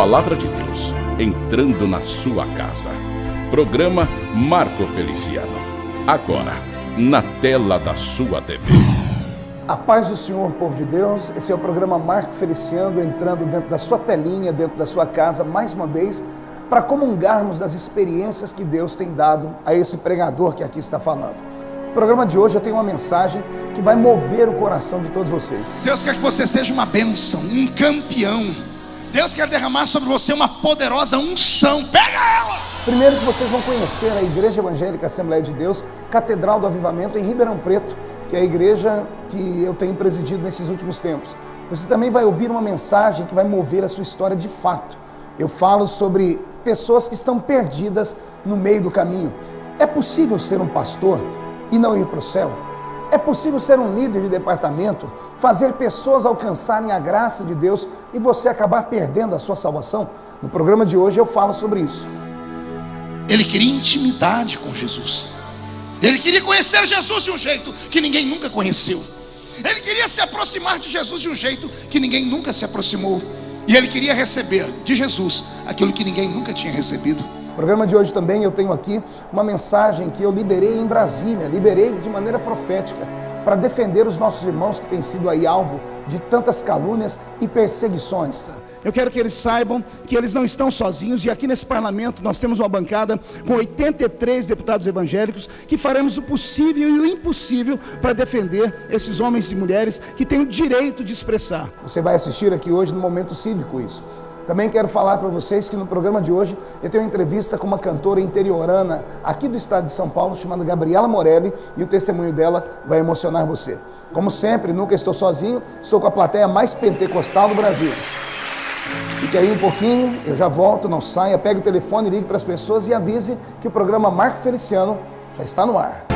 Palavra de Deus entrando na sua casa. Programa Marco Feliciano. Agora, na tela da sua TV. A paz do Senhor, povo de Deus. Esse é o programa Marco Feliciano, entrando dentro da sua telinha, dentro da sua casa, mais uma vez, para comungarmos das experiências que Deus tem dado a esse pregador que aqui está falando. No programa de hoje eu tenho uma mensagem que vai mover o coração de todos vocês. Deus quer que você seja uma bênção, um campeão. Deus quer derramar sobre você uma poderosa unção. Pega ela! Primeiro que vocês vão conhecer a Igreja Evangélica Assembleia de Deus, Catedral do Avivamento em Ribeirão Preto, que é a igreja que eu tenho presidido nesses últimos tempos. Você também vai ouvir uma mensagem que vai mover a sua história de fato. Eu falo sobre pessoas que estão perdidas no meio do caminho. É possível ser um pastor e não ir para o céu? É possível ser um líder de departamento, fazer pessoas alcançarem a graça de Deus e você acabar perdendo a sua salvação? No programa de hoje eu falo sobre isso. Ele queria intimidade com Jesus. Ele queria conhecer Jesus de um jeito que ninguém nunca conheceu. Ele queria se aproximar de Jesus de um jeito que ninguém nunca se aproximou. E ele queria receber de Jesus aquilo que ninguém nunca tinha recebido. No programa de hoje também eu tenho aqui uma mensagem que eu liberei em Brasília, liberei de maneira profética, para defender os nossos irmãos que têm sido aí alvo de tantas calúnias e perseguições. Eu quero que eles saibam que eles não estão sozinhos, e aqui nesse parlamento nós temos uma bancada com 83 deputados evangélicos que faremos o possível e o impossível para defender esses homens e mulheres que têm o direito de expressar. Você vai assistir aqui hoje no Momento Cívico isso. Também quero falar para vocês que no programa de hoje eu tenho uma entrevista com uma cantora interiorana aqui do estado de São Paulo, chamada Gabriela Morelli, e o testemunho dela vai emocionar você. Como sempre, nunca estou sozinho, estou com a plateia mais pentecostal do Brasil. Fique aí um pouquinho, eu já volto, não saia, pegue o telefone, ligue para as pessoas e avise que o programa Marco Feliciano já está no ar.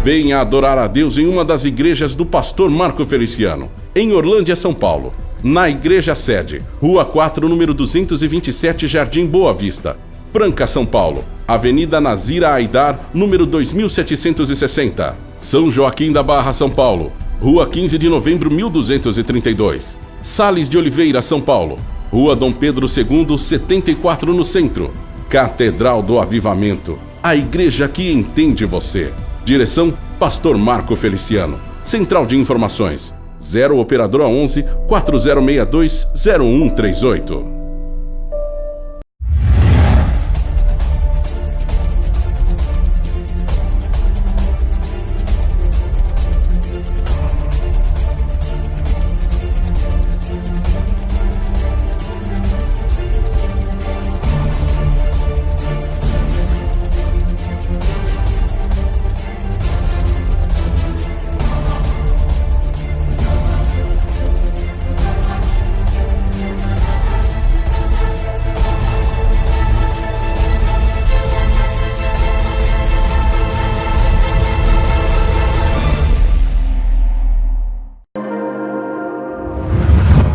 Venha adorar a Deus em uma das igrejas do pastor Marco Feliciano, em Orlândia, São Paulo, na igreja sede, Rua 4, número 227, Jardim Boa Vista, Franca, São Paulo, Avenida Nazira Aidar, número 2760, São Joaquim da Barra, São Paulo, Rua 15 de Novembro, 1232, Sales de Oliveira, São Paulo, Rua Dom Pedro II, 74 no centro, Catedral do Avivamento, a igreja que entende você. Direção, Pastor Marco Feliciano. Central de Informações, 0 Operadora 11 4062 0138.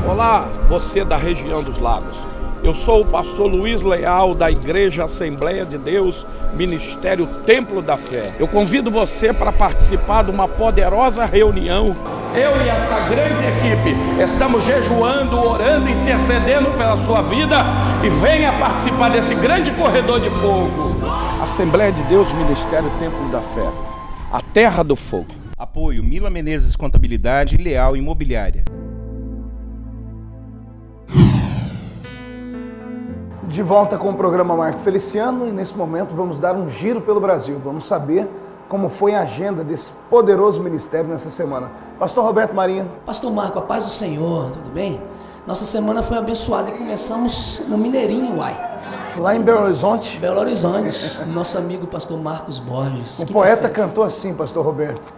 Olá, você da região dos Lagos. Eu sou o pastor Luiz Leal, da Igreja Assembleia de Deus, Ministério Templo da Fé. Eu convido você para participar de uma poderosa reunião. Eu e essa grande equipe estamos jejuando, orando, intercedendo pela sua vida, e venha participar desse grande corredor de fogo. Assembleia de Deus, Ministério Templo da Fé, a terra do fogo. Apoio Mila Menezes Contabilidade e Leal Imobiliária. De volta com o programa Marco Feliciano, e nesse momento vamos dar um giro pelo Brasil. Vamos saber como foi a agenda desse poderoso ministério nessa semana. Pastor Roberto Marinho. Pastor Marco, a paz do Senhor, tudo bem? Nossa semana foi abençoada e começamos no Mineirinho, uai. Lá em Belo Horizonte. Belo Horizonte, nosso amigo pastor Marcos Borges. O poeta cantou assim, pastor Roberto,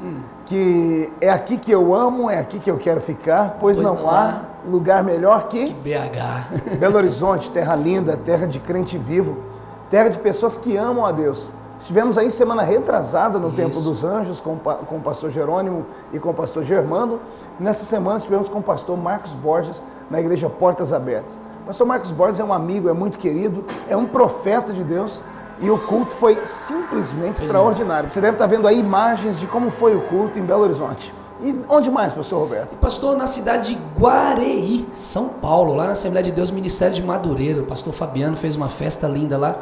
que é aqui que eu amo, é aqui que eu quero ficar, pois não há lugar melhor que BH. Belo Horizonte, terra linda, terra de crente vivo, terra de pessoas que amam a Deus. Estivemos aí semana retrasada no Templo dos Anjos com o pastor Jerônimo e com o pastor Germano. Nessa semana estivemos com o pastor Marcos Borges na igreja Portas Abertas. O pastor Marcos Borges é um amigo, é muito querido, é um profeta de Deus, e o culto foi simplesmente extraordinário. Você deve estar vendo aí imagens de como foi o culto em Belo Horizonte. E onde mais, pastor Roberto? Pastor, na cidade de Guareí, São Paulo, lá na Assembleia de Deus, Ministério de Madureira, o pastor Fabiano fez uma festa linda lá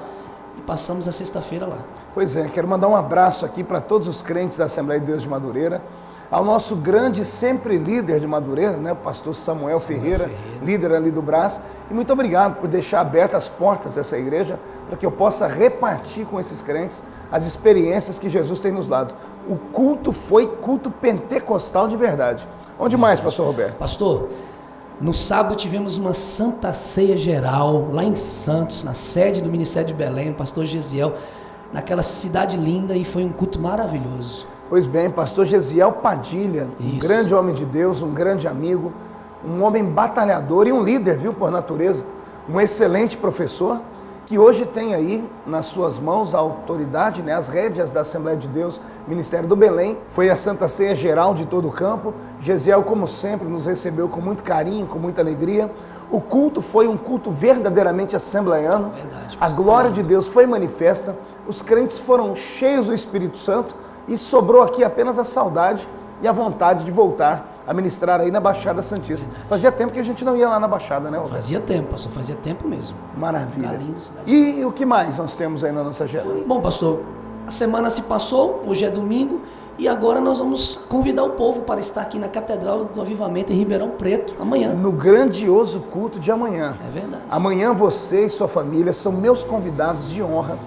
e passamos a sexta-feira lá. Pois é, quero mandar um abraço aqui para todos os crentes da Assembleia de Deus de Madureira, ao nosso grande sempre líder de Madureira, né, o pastor Samuel Ferreira, líder ali do Brás, e muito obrigado por deixar abertas as portas dessa igreja para que eu possa repartir com esses crentes as experiências que Jesus tem nos dado. O culto foi culto pentecostal de verdade. Onde mais, pastor Roberto? Pastor, no sábado tivemos uma Santa Ceia Geral lá em Santos, na sede do Ministério de Belém, o pastor Gesiel, naquela cidade linda, e foi um culto maravilhoso. Pois bem, pastor Gesiel Padilha, um Isso. grande homem de Deus, um grande amigo, um homem batalhador e um líder, viu, por natureza, um excelente professor, que hoje tem aí nas suas mãos a autoridade, né, as rédeas da Assembleia de Deus, Ministério do Belém. Foi a Santa Ceia Geral de todo o campo. Gesiel, como sempre, nos recebeu com muito carinho, com muita alegria. O culto foi um culto verdadeiramente assembleiano. Verdade, A glória de Deus foi manifesta. Os crentes foram cheios do Espírito Santo e sobrou aqui apenas a saudade e a vontade de voltar a ministrar aí na Baixada Santista. Fazia tempo que a gente não ia lá na Baixada, né, Roberto? Fazia tempo, pastor, fazia tempo mesmo. Maravilha. Tá lindo, cidade. E o que mais nós temos aí na nossa agenda? Bom, pastor, a semana se passou, hoje é domingo, e agora nós vamos convidar o povo para estar aqui na Catedral do Avivamento em Ribeirão Preto, amanhã. No grandioso culto de amanhã. É verdade. Amanhã você e sua família são meus convidados de honra.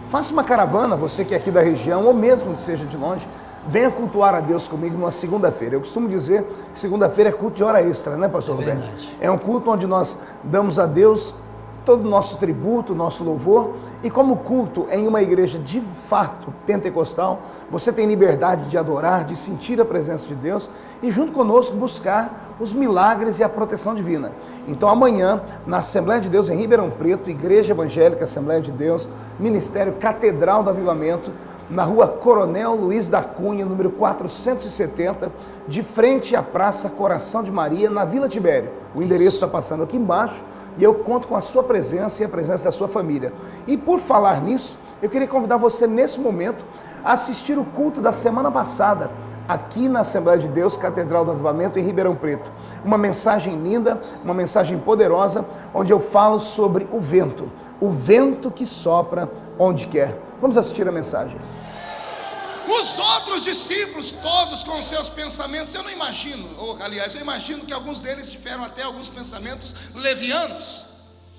Faça uma caravana, você que é aqui da região, ou mesmo que seja de longe, venha cultuar a Deus comigo numa segunda-feira. Eu costumo dizer que segunda-feira é culto de hora extra, né, pastor Roberto? Verdade. É um culto onde nós damos a Deus todo o nosso tributo, nosso louvor, e como culto em uma igreja de fato pentecostal, você tem liberdade de adorar, de sentir a presença de Deus e junto conosco buscar os milagres e a proteção divina. Então amanhã, na Assembleia de Deus em Ribeirão Preto, Igreja Evangélica Assembleia de Deus, Ministério Catedral do Avivamento, na rua Coronel Luiz da Cunha, número 470, de frente à Praça Coração de Maria, na Vila Tibério. O endereço está passando aqui embaixo e eu conto com a sua presença e a presença da sua família. E por falar nisso, eu queria convidar você nesse momento a assistir o culto da semana passada, aqui na Assembleia de Deus, Catedral do Avivamento, em Ribeirão Preto. Uma mensagem linda, uma mensagem poderosa, onde eu falo sobre o vento que sopra onde quer. Vamos assistir a mensagem. Os outros discípulos, todos com seus pensamentos, eu não imagino, ou aliás, eu imagino que alguns deles tiveram até alguns pensamentos levianos.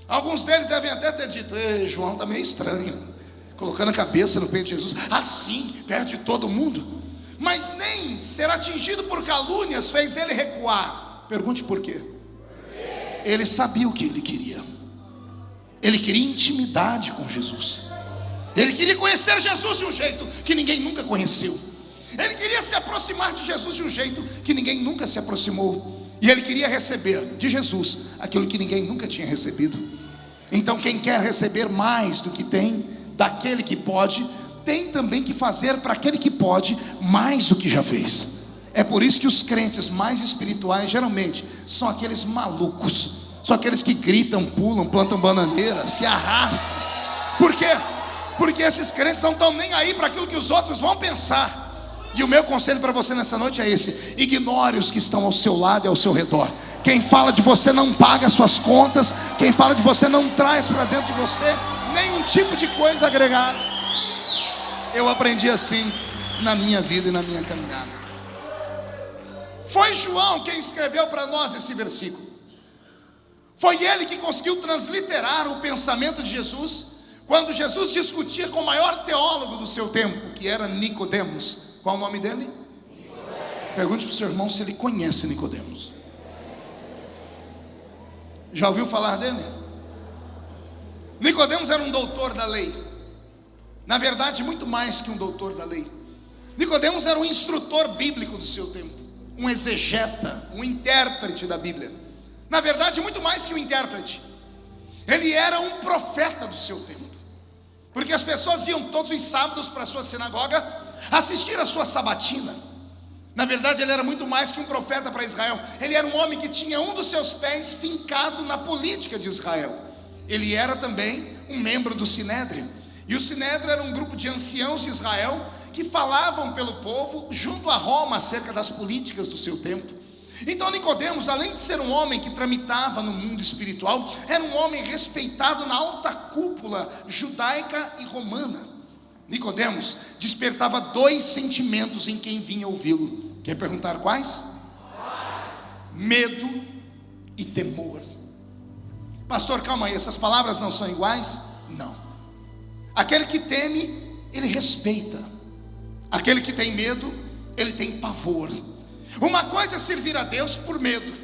Alguns deles devem até ter dito: ei, João está meio estranho, colocando a cabeça no peito de Jesus, assim, perto de todo mundo. Mas nem ser atingido por calúnias fez ele recuar. Pergunte por quê? Ele sabia o que ele queria. Ele queria intimidade com Jesus. Ele queria conhecer Jesus de um jeito que ninguém nunca conheceu. Ele queria se aproximar de Jesus de um jeito que ninguém nunca se aproximou. E ele queria receber de Jesus aquilo que ninguém nunca tinha recebido. Então quem quer receber mais do que tem, daquele que pode, tem também que fazer para aquele que pode mais do que já fez. É por isso que os crentes mais espirituais geralmente são aqueles malucos, são aqueles que gritam, pulam, plantam bananeira, se arrastam. Por quê? Porque esses crentes não estão nem aí para aquilo que os outros vão pensar. E o meu conselho para você nessa noite é esse: ignore os que estão ao seu lado e ao seu redor. Quem fala de você não paga suas contas. Quem fala de você não traz para dentro de você nenhum tipo de coisa agregada. Eu aprendi assim na minha vida e na minha caminhada. Foi João quem escreveu para nós esse versículo. Foi ele que conseguiu transliterar o pensamento de Jesus quando Jesus discutia com o maior teólogo do seu tempo, que era Nicodemos. Qual o nome dele? Nicodemos. Pergunte para o seu irmão se ele conhece Nicodemos. Já ouviu falar dele? Nicodemos era um doutor da lei. Na verdade, muito mais que um doutor da lei. Nicodemos era um instrutor bíblico do seu tempo, um exegeta, um intérprete da Bíblia. Na verdade, muito mais que um intérprete. Ele era um profeta do seu tempo. Porque as pessoas iam todos os sábados para a sua sinagoga assistir a sua sabatina. Na verdade, ele era muito mais que um profeta para Israel. Ele era um homem que tinha um dos seus pés fincado na política de Israel. Ele era também um membro do Sinédrio. E o Sinédrio era um grupo de anciãos de Israel que falavam pelo povo junto a Roma acerca das políticas do seu tempo. Então Nicodemos, além de ser um homem que tramitava no mundo espiritual, era um homem respeitado na alta cúpula judaica e romana. Nicodemos despertava 2 sentimentos em quem vinha ouvi-lo. Quer perguntar quais? Medo e temor. Pastor, calma aí, essas palavras não são iguais? Não. Aquele que teme, ele respeita. Aquele que tem medo, ele tem pavor. Uma coisa é servir a Deus por medo,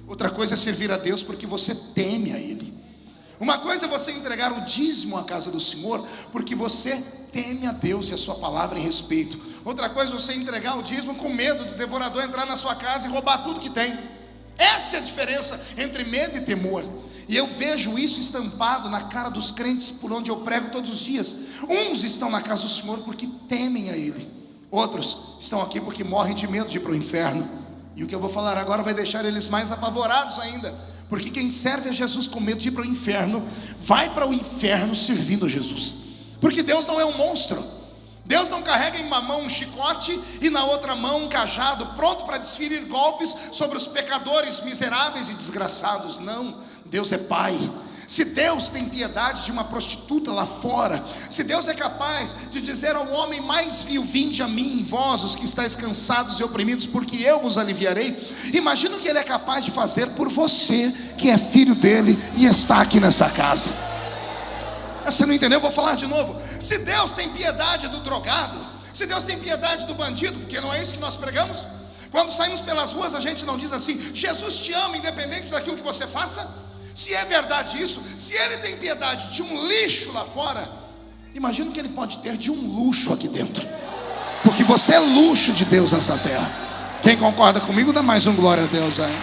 outra coisa é servir a Deus porque você teme a Ele. Uma coisa é você entregar o dízimo à casa do Senhor porque você teme a Deus e a sua palavra em respeito. Outra coisa é você entregar o dízimo com medo do devorador entrar na sua casa e roubar tudo que tem. Essa é a diferença entre medo e temor. E eu vejo isso estampado na cara dos crentes por onde eu prego todos os dias. Uns estão na casa do Senhor porque temem a Ele. Outros estão aqui porque morrem de medo de ir para o inferno. E o que eu vou falar agora vai deixar eles mais apavorados ainda. Porque quem serve a Jesus com medo de ir para o inferno, vai para o inferno servindo a Jesus. Porque Deus não é um monstro. Deus não carrega em uma mão um chicote e na outra mão um cajado, pronto para desferir golpes sobre os pecadores miseráveis e desgraçados. Não, Deus é Pai. Se Deus tem piedade de uma prostituta lá fora, se Deus é capaz de dizer ao homem mais vil: vinde a mim, vós os que estáis cansados e oprimidos, porque eu vos aliviarei, imagina o que Ele é capaz de fazer por você, que é filho dele e está aqui nessa casa. Você não entendeu? Eu vou falar de novo. Se Deus tem piedade do drogado, se Deus tem piedade do bandido, porque não é isso que nós pregamos? Quando saímos pelas ruas, a gente não diz assim: Jesus te ama independente daquilo que você faça? Se é verdade isso, se Ele tem piedade de um lixo lá fora, imagina o que Ele pode ter de um luxo aqui dentro. Porque você é luxo de Deus nessa terra. Quem concorda comigo, dá mais um glória a Deus aí.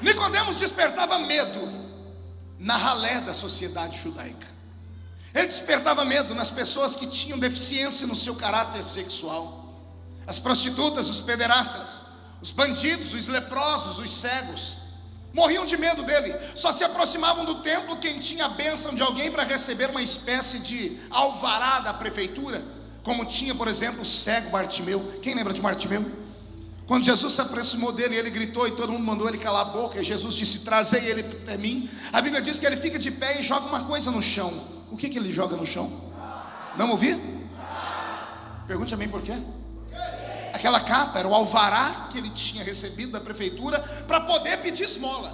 Nicodemos despertava medo na ralé da sociedade judaica. Ele despertava medo nas pessoas que tinham deficiência no seu caráter sexual. As prostitutas, os pederastas, os bandidos, os leprosos, os cegos, morriam de medo dele. Só se aproximavam do templo quem tinha a bênção de alguém para receber uma espécie de alvará da prefeitura, como tinha, por exemplo, o cego Bartimeu. Quem lembra de Bartimeu? Quando Jesus se aproximou dele, ele gritou e todo mundo mandou ele calar a boca, e Jesus disse: trazei ele até mim. A Bíblia diz que ele fica de pé e joga uma coisa no chão. O que ele joga no chão? Não ouvi? Pergunte a mim por quê? Aquela capa era o alvará que ele tinha recebido da prefeitura para poder pedir esmola.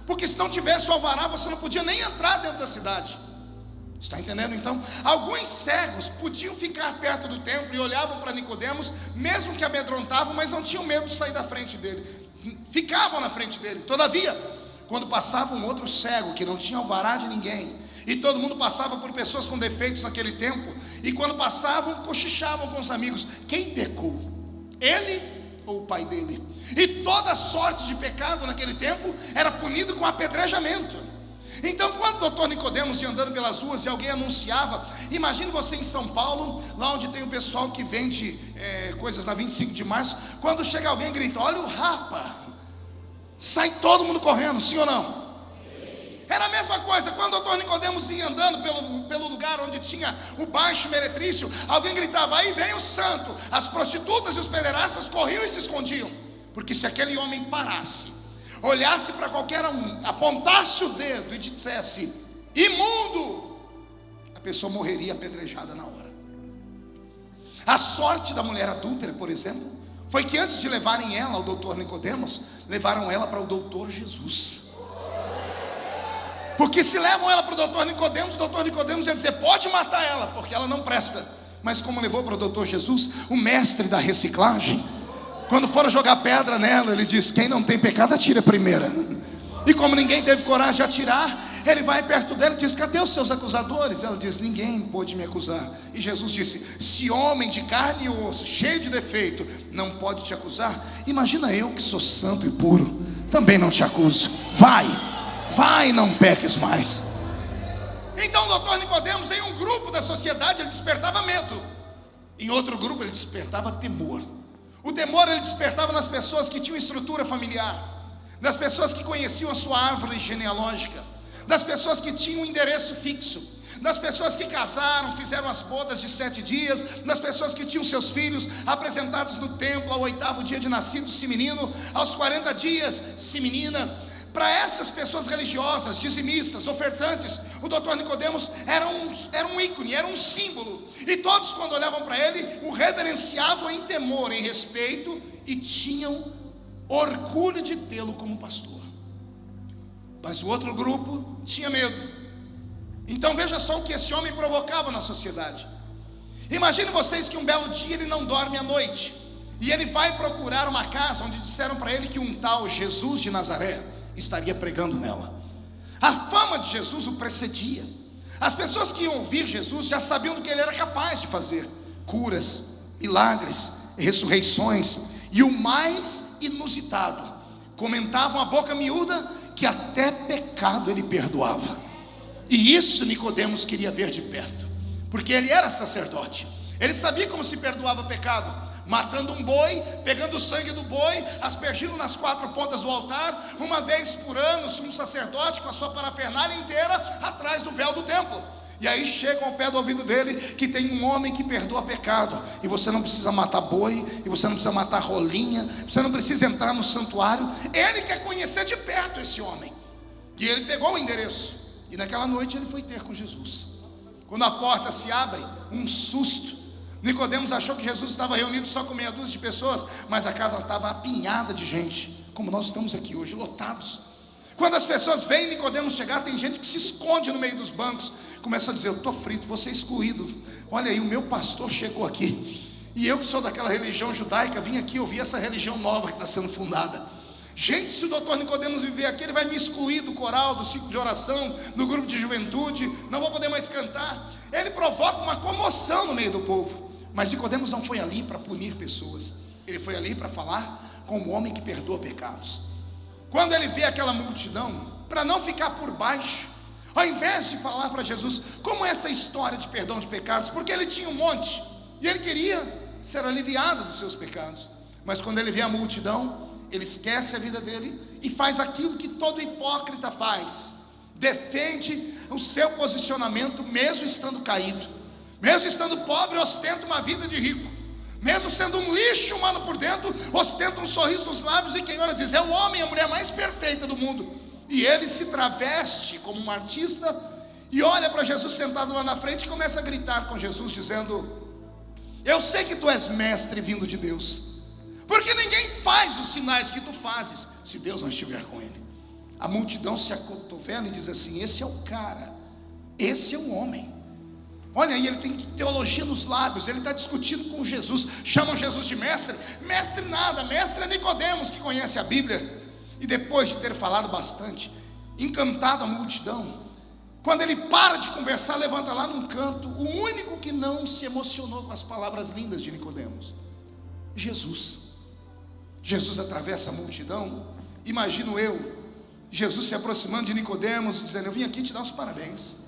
Porque se não tivesse o alvará, você não podia nem entrar dentro da cidade. Está entendendo então? Alguns cegos podiam ficar perto do templo e olhavam para Nicodemos, mesmo que amedrontavam, mas não tinham medo de sair da frente dele. Ficavam na frente dele. Todavia, quando passava um outro cego que não tinha alvará de ninguém, e todo mundo passava por pessoas com defeitos naquele tempo, e quando passavam, cochichavam com os amigos: quem pecou? Ele ou o pai dele? E toda sorte de pecado naquele tempo era punido com apedrejamento. Então, quando o doutor Nicodemos ia andando pelas ruas e alguém anunciava, imagine você em São Paulo, lá onde tem o pessoal que vende coisas na 25 de março, quando chega alguém e grita: olha o Rapa, sai todo mundo correndo, sim ou não? Era a mesma coisa quando o doutor Nicodemos ia andando pelo lugar onde tinha o Baixo Meretrício, alguém gritava: aí vem o santo. As prostitutas e os pederastas corriam e se escondiam, porque se aquele homem parasse, olhasse para qualquer um, apontasse o dedo e dissesse: imundo, a pessoa morreria apedrejada na hora. A sorte da mulher adúltera, por exemplo, foi que antes de levarem ela ao doutor Nicodemos, levaram ela para o doutor Jesus. Porque se levam ela para o doutor Nicodemos ia dizer: pode matar ela, porque ela não presta. Mas como levou para o doutor Jesus, o mestre da reciclagem, quando foram jogar pedra nela, ele diz: quem não tem pecado atira a primeira. E como ninguém teve coragem de atirar, ele vai perto dela e diz: cadê os seus acusadores? Ela diz: ninguém pôde me acusar. E Jesus disse: se homem de carne e osso, cheio de defeito, não pode te acusar, imagina eu que sou santo e puro, também não te acuso. Vai, não peques mais. Então o doutor Nicodemos, em um grupo da sociedade, ele despertava medo. Em outro grupo ele despertava temor. O temor ele despertava nas pessoas que tinham estrutura familiar, nas pessoas que conheciam a sua árvore genealógica, das pessoas que tinham um endereço fixo, das pessoas que casaram, fizeram as bodas de 7 dias, das pessoas que tinham seus filhos apresentados no templo ao 8º dia de nascido, se menino, aos 40 dias, se menina. Para essas pessoas religiosas, dizimistas, ofertantes, o doutor Nicodemos era um ícone, era um símbolo. E todos, quando olhavam para ele, o reverenciavam em temor, em respeito, e tinham orgulho de tê-lo como pastor. Mas o outro grupo tinha medo. Então veja só o que esse homem provocava na sociedade. Imagine vocês que um belo dia ele não dorme à noite, e ele vai procurar uma casa onde disseram para ele que um tal Jesus de Nazaré estaria pregando nela. A fama de Jesus o precedia. As pessoas que iam ouvir Jesus já sabiam do que ele era capaz de fazer: curas, milagres, ressurreições, e o mais inusitado, comentavam a boca miúda que até pecado ele perdoava. E isso Nicodemos queria ver de perto, porque ele era sacerdote. Ele sabia como se perdoava pecado: matando um boi, pegando o sangue do boi, aspergindo nas 4 pontas do altar, uma vez por ano, um sacerdote com a sua parafernália inteira atrás do véu do templo. E aí chegam ao pé do ouvido dele que tem um homem que perdoa pecado, e você não precisa matar boi, e você não precisa matar rolinha, você não precisa entrar no santuário. Ele quer conhecer de perto esse homem. E ele pegou o endereço, e naquela noite ele foi ter com Jesus. Quando a porta se abre, um susto. Nicodemos achou que Jesus estava reunido só com meia dúzia de pessoas, mas a casa estava apinhada de gente, como nós estamos aqui hoje, lotados. Quando as pessoas veem Nicodemos chegar, tem gente que se esconde no meio dos bancos, começa a dizer: eu estou frito, vou ser excluído. Olha aí, o meu pastor chegou aqui, e eu que sou daquela religião judaica, vim aqui ouvir essa religião nova que está sendo fundada. Gente, se o doutor Nicodemos viver aqui, ele vai me excluir do coral, do ciclo de oração, do grupo de juventude, não vou poder mais cantar. Ele provoca uma comoção no meio do povo. Mas Nicodemos não foi ali para punir pessoas, ele foi ali para falar com o homem que perdoa pecados. Quando ele vê aquela multidão, para não ficar por baixo, ao invés de falar para Jesus como é essa história de perdão de pecados, porque ele tinha um monte, e ele queria ser aliviado dos seus pecados, mas quando ele vê a multidão, ele esquece a vida dele e faz aquilo que todo hipócrita faz: defende o seu posicionamento mesmo estando caído, mesmo estando pobre, ostenta uma vida de rico, mesmo sendo um lixo humano por dentro, ostenta um sorriso nos lábios, e quem olha diz: é o homem, a mulher mais perfeita do mundo. E ele se traveste como um artista e olha para Jesus sentado lá na frente e começa a gritar com Jesus, dizendo: eu sei que tu és mestre vindo de Deus, porque ninguém faz os sinais que tu fazes se Deus não estiver com ele. A multidão se acotovela e diz assim: esse é o cara, esse é o homem. Olha aí, ele tem teologia nos lábios, ele está discutindo com Jesus. Chamam Jesus de mestre? Mestre nada, mestre é Nicodemos, que conhece a Bíblia. E depois de ter falado bastante, encantado a multidão, quando ele para de conversar, levanta lá num canto o único que não se emocionou com as palavras lindas de Nicodemos: Jesus. Jesus atravessa a multidão. Imagino eu, Jesus se aproximando de Nicodemos, dizendo: eu vim aqui te dar os parabéns.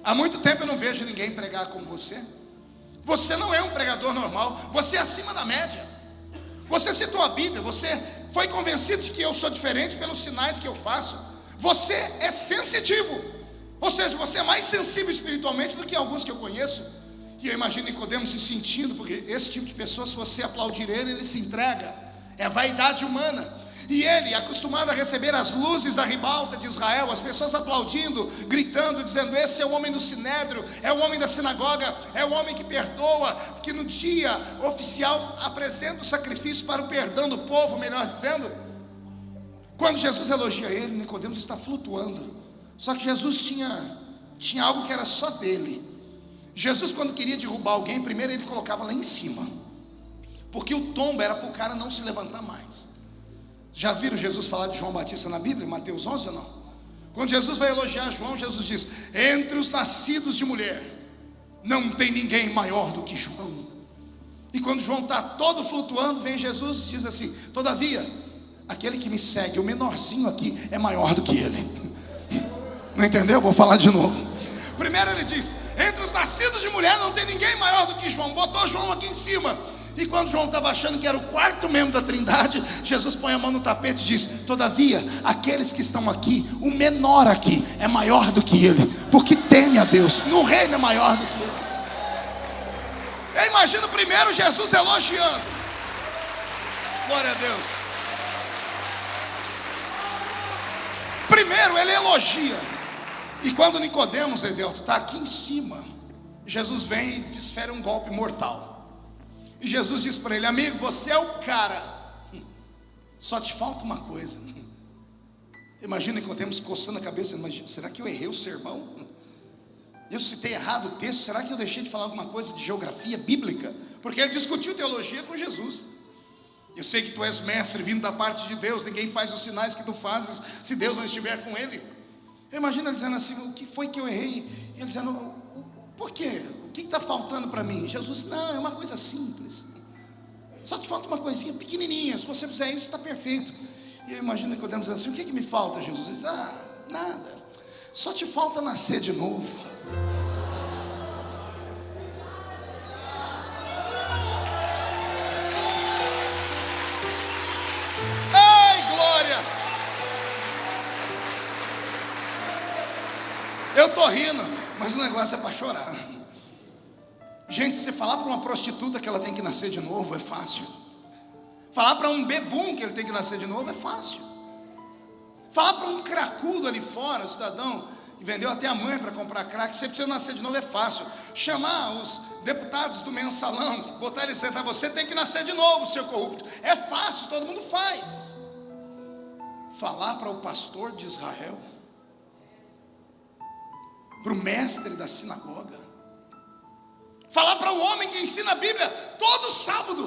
Há muito tempo eu não vejo ninguém pregar como você. Você não é um pregador normal, você é acima da média. Você citou a Bíblia, você foi convencido de que eu sou diferente pelos sinais que eu faço. Você é sensitivo, ou seja, você é mais sensível espiritualmente do que alguns que eu conheço. E eu imagino Nicodemos se sentindo, porque esse tipo de pessoa, se você aplaudir ele se entrega. É vaidade humana. E ele, acostumado a receber as luzes da ribalta de Israel, as pessoas aplaudindo, gritando, dizendo: esse é o homem do sinédrio, é o homem da sinagoga, é o homem que perdoa, que no dia oficial apresenta o sacrifício para o perdão do povo, melhor dizendo. Quando Jesus elogia ele, Nicodemos está flutuando. Só que Jesus tinha algo que era só dele. Jesus, quando queria derrubar alguém, primeiro ele colocava lá em cima, porque o tombo era para o cara não se levantar mais. Já viram Jesus falar de João Batista na Bíblia, em Mateus 11 ou não? Quando Jesus vai elogiar João, Jesus diz: entre os nascidos de mulher, não tem ninguém maior do que João. E quando João está todo flutuando, vem Jesus e diz assim: todavia, aquele que me segue, o menorzinho aqui, é maior do que ele. Não entendeu? Vou falar de novo. Primeiro ele diz: entre os nascidos de mulher não tem ninguém maior do que João. Botou João aqui em cima. E quando João estava achando que era o quarto membro da Trindade, Jesus põe a mão no tapete e diz: todavia, aqueles que estão aqui, o menor aqui é maior do que ele, porque teme a Deus. No reino é maior do que ele. Eu imagino primeiro Jesus elogiando. Glória a Deus. Primeiro ele elogia. E quando Nicodemos, Edelto, está aqui em cima, Jesus vem e desfere um golpe mortal. E Jesus diz para ele: amigo, você é o cara, só te falta uma coisa. Imagina Nicodemos coçando a cabeça: imagina, será que eu errei o sermão? Eu citei errado o texto? Será que eu deixei de falar alguma coisa de geografia bíblica? Porque ele discutiu teologia com Jesus. Eu sei que tu és mestre vindo da parte de Deus. Ninguém faz os sinais que tu fazes se Deus não estiver com ele. Imagina ele dizendo assim: o que foi que eu errei? E ele dizendo: por quê? O que está faltando para mim? Jesus: não, é uma coisa simples. Só te falta uma coisinha pequenininha. Se você fizer isso, está perfeito. E eu imagino que podemos dizer assim: o que me falta, Jesus? Ele diz: nada. Só te falta nascer de novo. Eu estou rindo, mas o negócio é para chorar. Gente, se falar para uma prostituta que ela tem que nascer de novo é fácil. Falar para um bebum que ele tem que nascer de novo é fácil. Falar para um cracudo ali fora, o cidadão que vendeu até a mãe para comprar crack, você precisa nascer de novo é fácil. Chamar os deputados do mensalão, botar eles sentar: você tem que nascer de novo, seu corrupto. É fácil, todo mundo faz. Falar para o pastor de Israel, para o mestre da sinagoga, falar para o homem que ensina a Bíblia todo sábado,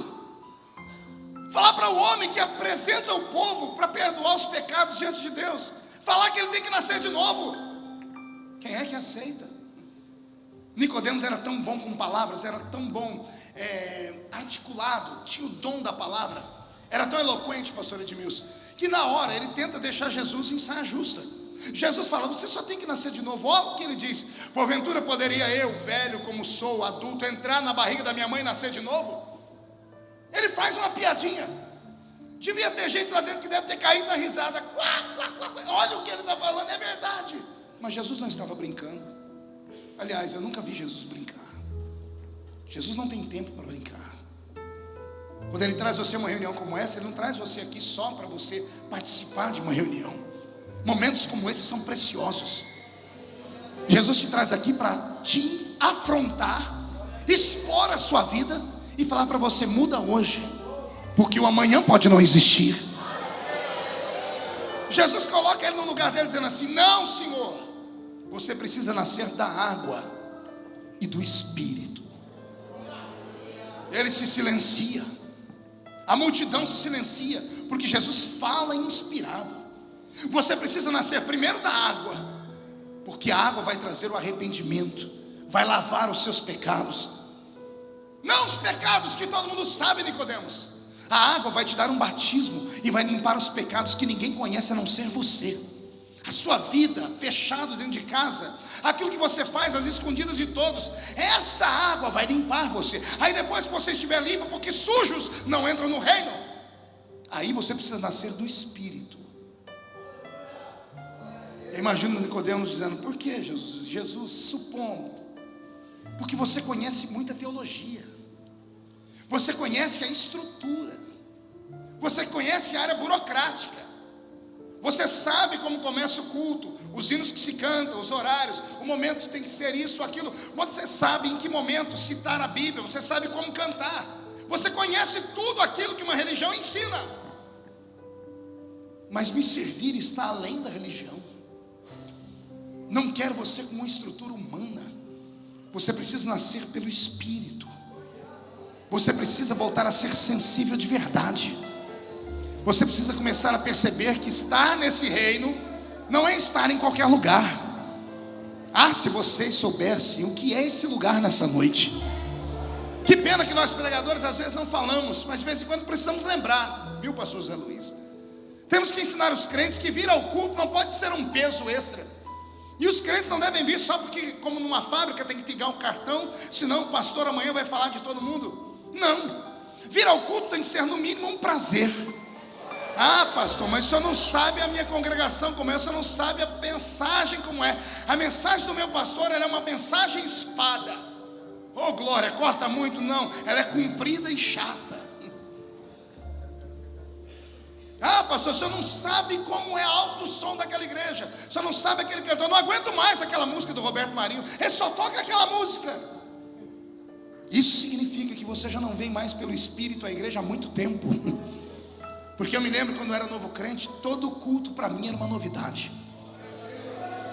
falar para o homem que apresenta o povo para perdoar os pecados diante de Deus, falar que ele tem que nascer de novo. Quem é que aceita? Nicodemos era tão bom com palavras, era tão bom articulado, tinha o dom da palavra, era tão eloquente, pastor Edmilson, que na hora ele tenta deixar Jesus em saia justa. Jesus fala: você só tem que nascer de novo. Olha o que ele diz: porventura poderia eu, velho como sou, adulto, entrar na barriga da minha mãe e nascer de novo? Ele faz uma piadinha. Devia ter gente lá dentro que deve ter caído na risada. Olha o que ele está falando, é verdade. Mas Jesus não estava brincando. Aliás, eu nunca vi Jesus brincar. Jesus não tem tempo para brincar. Quando ele traz você a uma reunião como essa, ele não traz você aqui só para você participar de uma reunião. Momentos como esses são preciosos. Jesus te traz aqui para te afrontar, expor a sua vida e falar para você: muda hoje, porque o amanhã pode não existir. Jesus coloca ele no lugar dele dizendo assim: não, Senhor, você precisa nascer da água e do Espírito. Ele se silencia, a multidão se silencia, porque Jesus fala inspirado. Você precisa nascer primeiro da água, porque a água vai trazer o arrependimento, vai lavar os seus pecados. Não os pecados que todo mundo sabe, Nicodemos. A água vai te dar um batismo e vai limpar os pecados que ninguém conhece a não ser você. A sua vida fechado dentro de casa, aquilo que você faz às escondidas de todos, essa água vai limpar você. Aí depois que você estiver limpo, porque sujos não entram no reino, aí você precisa nascer do Espírito. Eu imagino Nicodemos dizendo: por que, Jesus? Jesus, supondo, porque você conhece muita teologia, você conhece a estrutura, você conhece a área burocrática, você sabe como começa o culto, os hinos que se cantam, os horários, o momento tem que ser isso, aquilo. Você sabe em que momento citar a Bíblia, você sabe como cantar, você conhece tudo aquilo que uma religião ensina. Mas me servir está além da religião. Não quero você com uma estrutura humana. Você precisa nascer pelo Espírito. Você precisa voltar a ser sensível de verdade. Você precisa começar a perceber que estar nesse reino não é estar em qualquer lugar. Se vocês soubessem o que é esse lugar nessa noite. Que pena que nós pregadores às vezes não falamos, mas de vez em quando precisamos lembrar, viu, pastor José Luiz? Temos que ensinar os crentes que vir ao culto não pode ser um peso extra. E os crentes não devem vir só porque, como numa fábrica, tem que pegar um cartão, senão o pastor amanhã vai falar de todo mundo. Não. Vir ao culto tem que ser no mínimo um prazer. Ah, pastor, mas o senhor não sabe a minha congregação como é, o senhor não sabe a mensagem como é. A mensagem do meu pastor, ela é uma mensagem espada. Oh glória, corta muito? Não, ela é comprida e chata. Ah, pastor, o senhor não sabe como é alto o som daquela igreja, o senhor não sabe aquele cantor. Eu não aguento mais aquela música do Roberto Marinho, ele só toca aquela música. Isso significa que você já não vem mais pelo Espírito à igreja há muito tempo. Porque eu me lembro quando eu era novo crente, todo culto para mim era uma novidade.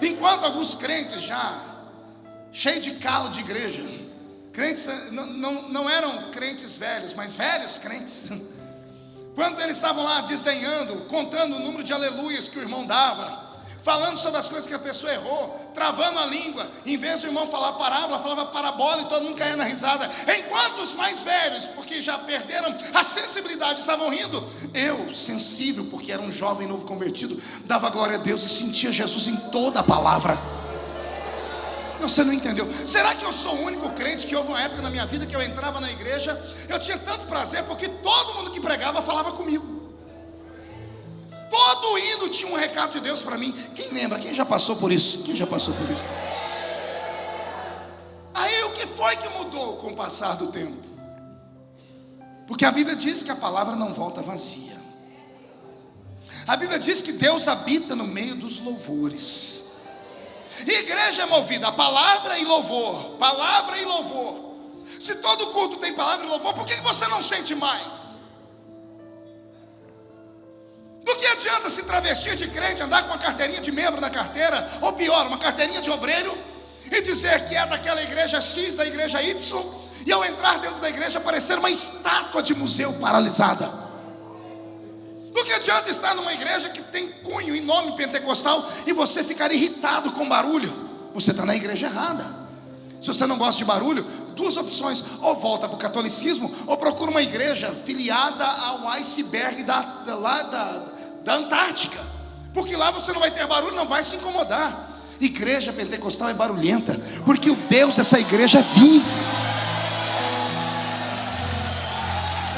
Enquanto alguns crentes já cheios de calo de igreja, crentes não eram crentes velhos, mas velhos crentes, quando eles estavam lá desdenhando, contando o número de aleluias que o irmão dava, falando sobre as coisas que a pessoa errou, travando a língua, em vez do irmão falar parábola, falava parabola e todo mundo caía na risada. Enquanto os mais velhos, porque já perderam a sensibilidade, estavam rindo, eu, sensível, porque era um jovem novo convertido, dava glória a Deus e sentia Jesus em toda a palavra. Não, você não entendeu. Será que eu sou o único crente que houve uma época na minha vida que eu entrava na igreja, eu tinha tanto prazer porque todo mundo que pregava falava comigo. Todo hino tinha um recado de Deus para mim. Quem lembra? Quem já passou por isso? Quem já passou por isso? Aí o que foi que mudou com o passar do tempo? Porque a Bíblia diz que a palavra não volta vazia. A Bíblia diz que Deus habita no meio dos louvores. Igreja é movida a palavra e louvor. Palavra e louvor. Se todo culto tem palavra e louvor, por que você não sente mais? Do que adianta se travestir de crente, andar com uma carteirinha de membro na carteira, ou pior, uma carteirinha de obreiro, e dizer que é daquela igreja X, da igreja Y, e ao entrar dentro da igreja parecer uma estátua de museu paralisada? Do que adianta estar numa igreja que tem cunho e nome pentecostal e você ficar irritado com barulho? Você está na igreja errada. Se você não gosta de barulho, duas opções: ou volta para o catolicismo, ou procura uma igreja filiada ao iceberg da Antártica, porque lá você não vai ter barulho, não vai se incomodar. Igreja pentecostal é barulhenta, porque o Deus dessa igreja é vivo.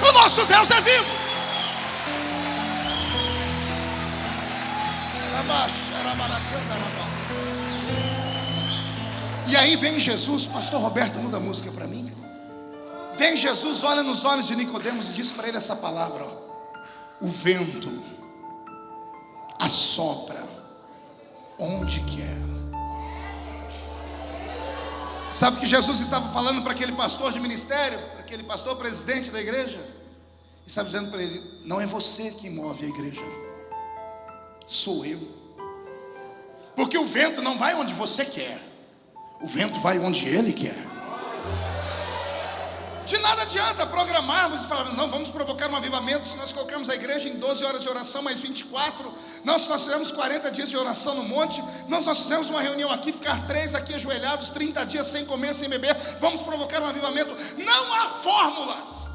O nosso Deus é vivo. E aí vem Jesus. Pastor Roberto, muda a música para mim. Vem Jesus, olha nos olhos de Nicodemos e diz para ele essa palavra, ó: o vento assopra onde quer. Sabe o que Jesus estava falando para aquele pastor de ministério, para aquele pastor presidente da igreja? E estava dizendo para ele: não é você que move a igreja, sou eu. Porque o vento não vai onde você quer, o vento vai onde Ele quer. De nada adianta programarmos e falarmos: não, vamos provocar um avivamento se nós colocarmos a igreja em 12 horas de oração mais 24. Não, se nós fizermos 40 dias de oração no monte. Não, se nós fizermos uma reunião aqui, ficar 3 aqui ajoelhados 30 dias sem comer, sem beber, vamos provocar um avivamento. Não há fórmulas.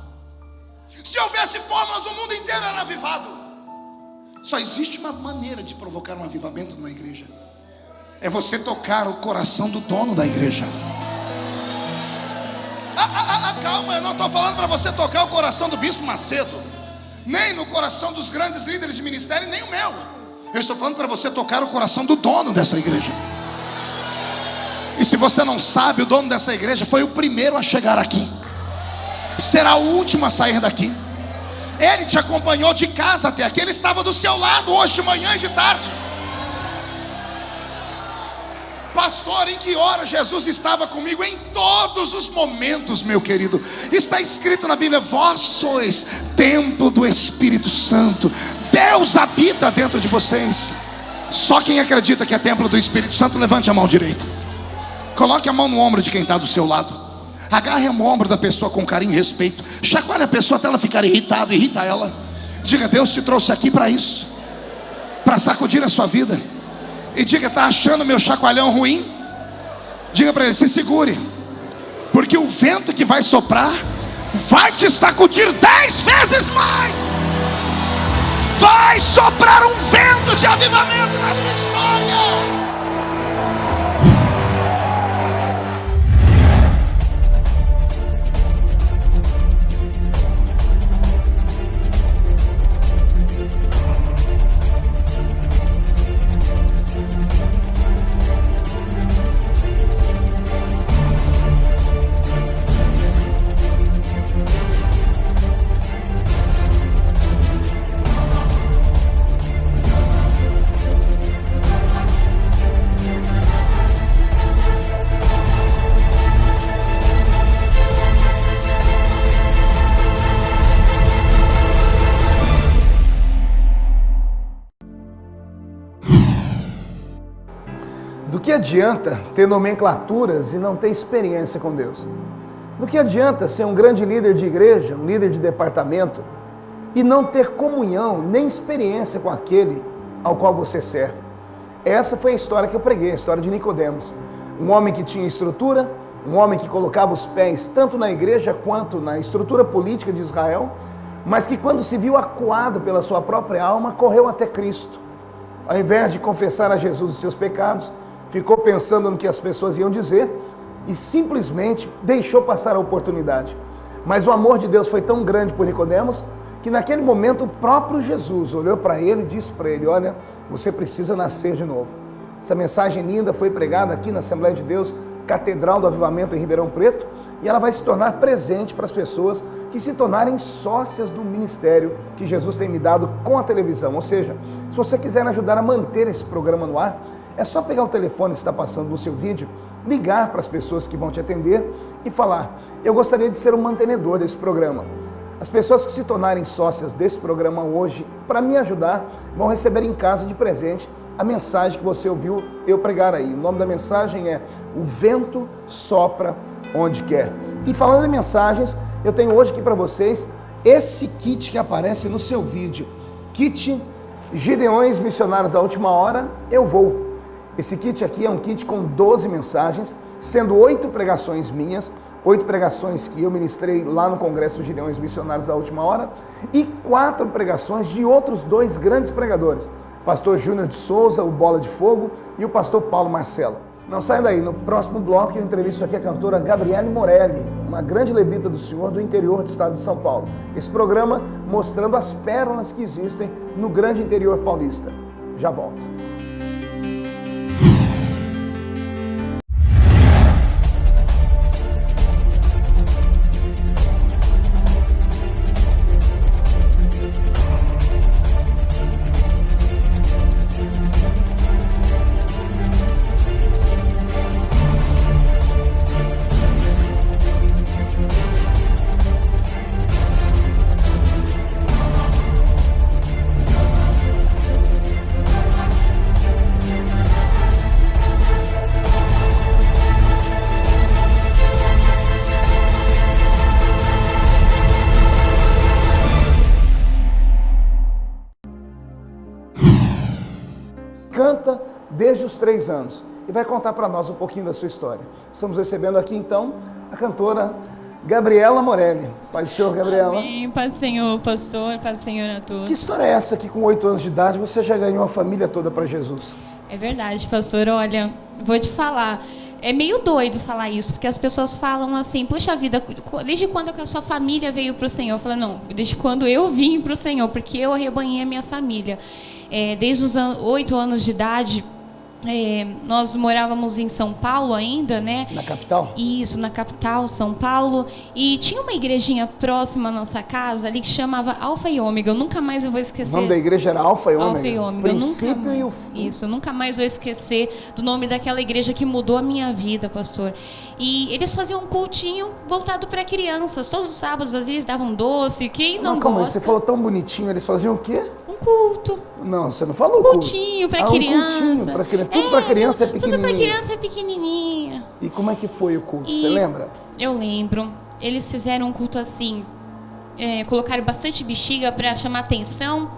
Se houvesse fórmulas, o mundo inteiro era avivado. Só existe uma maneira de provocar um avivamento numa igreja: é você tocar o coração do dono da igreja. Calma, eu não estou falando para você tocar o coração do bispo Macedo, nem no coração dos grandes líderes de ministério, nem o meu. Eu estou falando para você tocar o coração do dono dessa igreja. E se você não sabe, o dono dessa igreja foi o primeiro a chegar aqui, será o último a sair daqui. Ele te acompanhou de casa até aqui, ele estava do seu lado hoje de manhã e de tarde. Pastor, em que hora Jesus estava comigo? Em todos os momentos, meu querido. Está escrito na Bíblia: vós sois templo do Espírito Santo. Deus habita dentro de vocês. Só quem acredita que é templo do Espírito Santo, levante a mão direita. Coloque a mão no ombro de quem está do seu lado. Agarre o ombro da pessoa com carinho e respeito. Chacoalhe a pessoa até ela ficar irritada. Irrita ela. Diga: Deus te trouxe aqui para isso, para sacudir a sua vida. E diga: está achando meu chacoalhão ruim? Diga para ele: se segure, porque o vento que vai soprar vai te sacudir 10 vezes mais. Vai soprar um vento de avivamento na sua história. que adianta ter nomenclaturas e não ter experiência com Deus? Do que adianta ser um grande líder de igreja, um líder de departamento, e não ter comunhão nem experiência com aquele ao qual você serve? Essa foi a história que eu preguei, a história de Nicodemos. Um homem que tinha estrutura, um homem que colocava os pés tanto na igreja quanto na estrutura política de Israel, mas que quando se viu acuado pela sua própria alma, correu até Cristo. Ao invés de confessar a Jesus os seus pecados, ficou pensando no que as pessoas iam dizer e simplesmente deixou passar a oportunidade. Mas o amor de Deus foi tão grande por Nicodemos que naquele momento o próprio Jesus olhou para ele e disse para ele: olha, você precisa nascer de novo. Essa mensagem linda foi pregada aqui na Assembleia de Deus, Catedral do Avivamento em Ribeirão Preto, e ela vai se tornar presente para as pessoas que se tornarem sócias do ministério que Jesus tem me dado com a televisão. Ou seja, se você quiser ajudar a manter esse programa no ar, é só pegar o telefone que está passando no seu vídeo, ligar para as pessoas que vão te atender e falar: eu gostaria de ser um mantenedor desse programa. As pessoas que se tornarem sócias desse programa hoje, para me ajudar, vão receber em casa de presente a mensagem que você ouviu eu pregar aí. O nome da mensagem é O Vento Sopra Onde Quer. E falando em mensagens, eu tenho hoje aqui para vocês esse kit que aparece no seu vídeo. Kit Gideões Missionários da Última Hora, Eu Vou. Esse kit aqui é um kit com 12 mensagens, sendo 8 pregações minhas, 8 pregações que eu ministrei lá no Congresso dos Gideões Missionários da Última Hora, e 4 pregações de outros 2 grandes pregadores, pastor Júnior de Souza, o Bola de Fogo, e o pastor Paulo Marcelo. Não sai daí, no próximo bloco eu entrevisto aqui a cantora Gabriele Morelli, uma grande levita do Senhor do interior do estado de São Paulo. Esse programa mostrando as pérolas que existem no grande interior paulista. Já volto. Canta desde os 3 anos e vai contar para nós um pouquinho da sua história. Estamos recebendo aqui então a cantora Gabriela Morelli. Paz do Senhor, Gabriela. Amém. Paz do Senhor, pastor. Paz do Senhor a todos. Que história é essa que com 8 anos de idade você já ganhou a família toda para Jesus? É verdade, pastor. Olha, vou te falar. É meio doido falar isso, porque as pessoas falam assim: puxa vida, desde quando que a sua família veio para o Senhor? Eu falo: não, desde quando eu vim para o Senhor, porque eu arrebanhei a minha família. Desde os 8 anos de idade, nós morávamos em São Paulo ainda, né? Na capital? Isso, na capital, São Paulo. E tinha uma igrejinha próxima à nossa casa ali que chamava Alfa e Ômega. Eu nunca mais vou esquecer. O nome da igreja era Alfa e Ômega? Alfa e Ômega. Princípio e o fim. Isso, eu nunca mais vou esquecer do nome daquela igreja que mudou a minha vida, pastor. E eles faziam um cultinho voltado para crianças. Todos os sábados, às vezes, davam doce. Quem não gosta? Você falou tão bonitinho. Eles faziam o quê? Um culto. Não, você não falou cultinho para criança. Um cultinho para criança. Tudo para criança é pequenininho. Tudo para criança é pequenininha. E como é que foi o culto? Você lembra? Eu lembro. Eles fizeram um culto assim. Colocaram bastante bexiga para chamar atenção.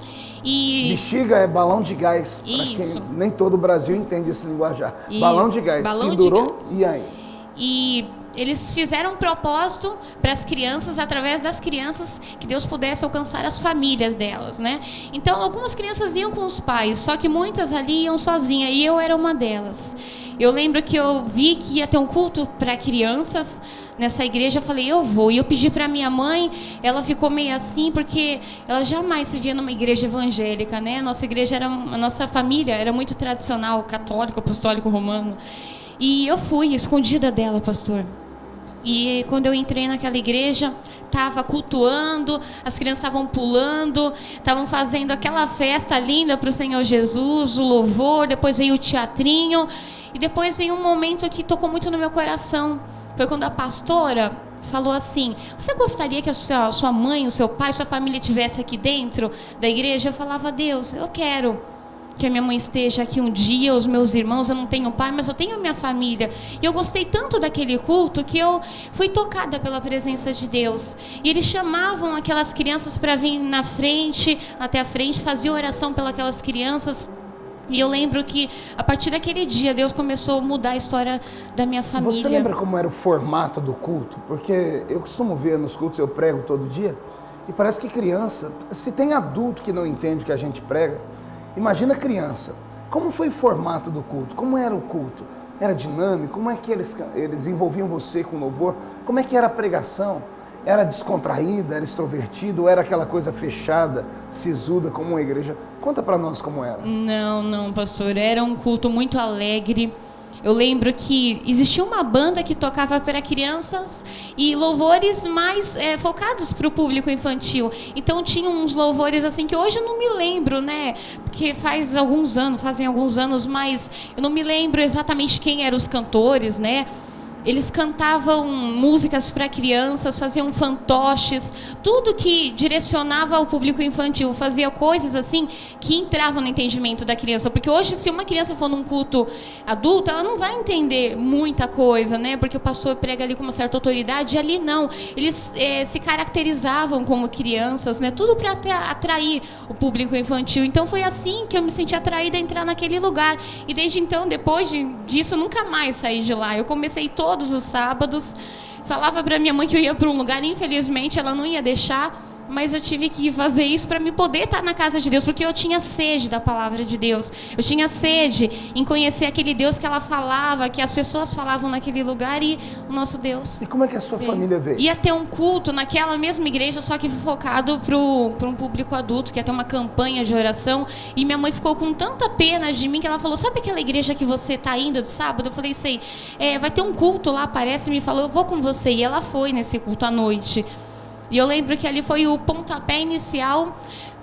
E... Bexiga é balão de gás. Para quem nem todo o Brasil entende esse linguajar. Isso. Balão de gás. Balão pendurou de gás. E aí? E eles fizeram um propósito para as crianças, através das crianças, que Deus pudesse alcançar as famílias delas, né? Então, algumas crianças iam com os pais, só que muitas ali iam sozinhas, e eu era uma delas. Eu lembro que eu vi que ia ter um culto para crianças nessa igreja, eu falei: eu vou. E eu pedi para minha mãe, ela ficou meio assim, porque ela jamais se via numa igreja evangélica, né? A nossa família era muito tradicional, católico, apostólico, romano. E eu fui escondida dela, pastor. E quando eu entrei naquela igreja, estava cultuando, as crianças estavam pulando, estavam fazendo aquela festa linda para o Senhor Jesus, o louvor, depois veio o teatrinho, e depois veio um momento que tocou muito no meu coração. Foi quando a pastora falou assim: você gostaria que a sua mãe, o seu pai, sua família estivesse aqui dentro da igreja? Eu falava: Deus, eu quero. que a minha mãe esteja aqui um dia, os meus irmãos, eu não tenho pai, mas eu tenho minha família. E eu gostei tanto daquele culto que eu fui tocada pela presença de Deus. E eles chamavam aquelas crianças para vir na frente, até a frente, faziam oração pelas crianças. E eu lembro que a partir daquele dia Deus começou a mudar a história da minha família. Você lembra como era o formato do culto? Porque eu costumo ver nos cultos, eu prego todo dia, e parece que criança, se tem adulto que não entende o que a gente prega, imagina criança. Como foi o formato do culto? Como era o culto? Era dinâmico? Como é que eles envolviam você com louvor? Como é que era a pregação? Era descontraída, era extrovertido, ou era aquela coisa fechada, sisuda, como uma igreja? Conta para nós como era. Não, pastor. Era um culto muito alegre. Eu lembro que existia uma banda que tocava para crianças e louvores mais focados para o público infantil. Então tinha uns louvores assim que hoje eu não me lembro, né? Porque fazem alguns anos, mas eu não me lembro exatamente quem eram os cantores, né? Eles cantavam músicas para crianças, faziam fantoches, tudo que direcionava ao público infantil, fazia coisas assim que entravam no entendimento da criança. Porque hoje, se uma criança for num culto adulto, ela não vai entender muita coisa, né? Porque o pastor prega ali com uma certa autoridade, e ali não. Eles se caracterizavam como crianças, né? Tudo para atrair o público infantil. Então foi assim que eu me senti atraída a entrar naquele lugar. E desde então, depois disso, nunca mais saí de lá. Eu comecei todos os sábados, falava para minha mãe que eu ia para um lugar, infelizmente ela não ia deixar, mas eu tive que fazer isso para me poder estar na casa de Deus, porque eu tinha sede da palavra de Deus, eu tinha sede em conhecer aquele Deus que ela falava, que as pessoas falavam naquele lugar, e o nosso Deus. E como é que a sua família veio? Ia ter um culto naquela mesma igreja, só que focado para um público adulto, que ia ter uma campanha de oração, e minha mãe ficou com tanta pena de mim que ela falou: sabe aquela igreja que você está indo de sábado? Eu falei: sei, vai ter um culto lá, parece, me falou, eu vou com você, e ela foi nesse culto à noite. E eu lembro que ali foi o pontapé inicial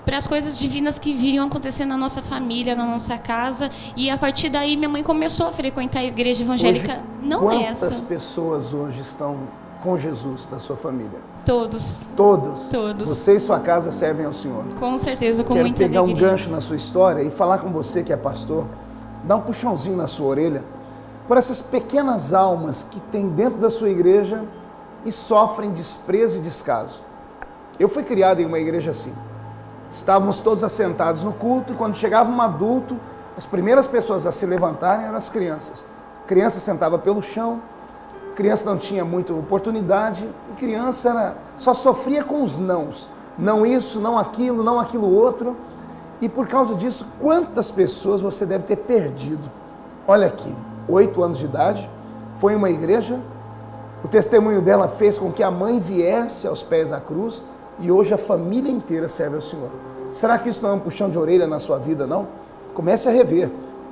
para as coisas divinas que viriam acontecer na nossa família, na nossa casa. E a partir daí minha mãe começou a frequentar a igreja evangélica. Hoje, não essa. Quantas pessoas hoje estão com Jesus da sua família? Todos. Todos? Todos. Você e sua casa servem ao Senhor? Com certeza, com Quero muita pegar alegria. um gancho na sua história e falar com você que é pastor, dar um puxãozinho na sua orelha por essas pequenas almas que tem dentro da sua igreja e sofrem desprezo e descaso. Eu fui criado em uma igreja assim. Estávamos todos assentados no culto e quando chegava um adulto, as primeiras pessoas a se levantarem eram as crianças. A criança sentava pelo chão, a criança não tinha muita oportunidade, e criança só sofria com os nãos. Não isso, não aquilo outro. E por causa disso, quantas pessoas você deve ter perdido? Olha aqui, 8 anos de idade, foi em uma igreja. O testemunho dela fez com que a mãe viesse aos pés da cruz e hoje a família inteira serve ao Senhor. Será que isso não é um puxão de orelha na sua vida, não? Comece a rever.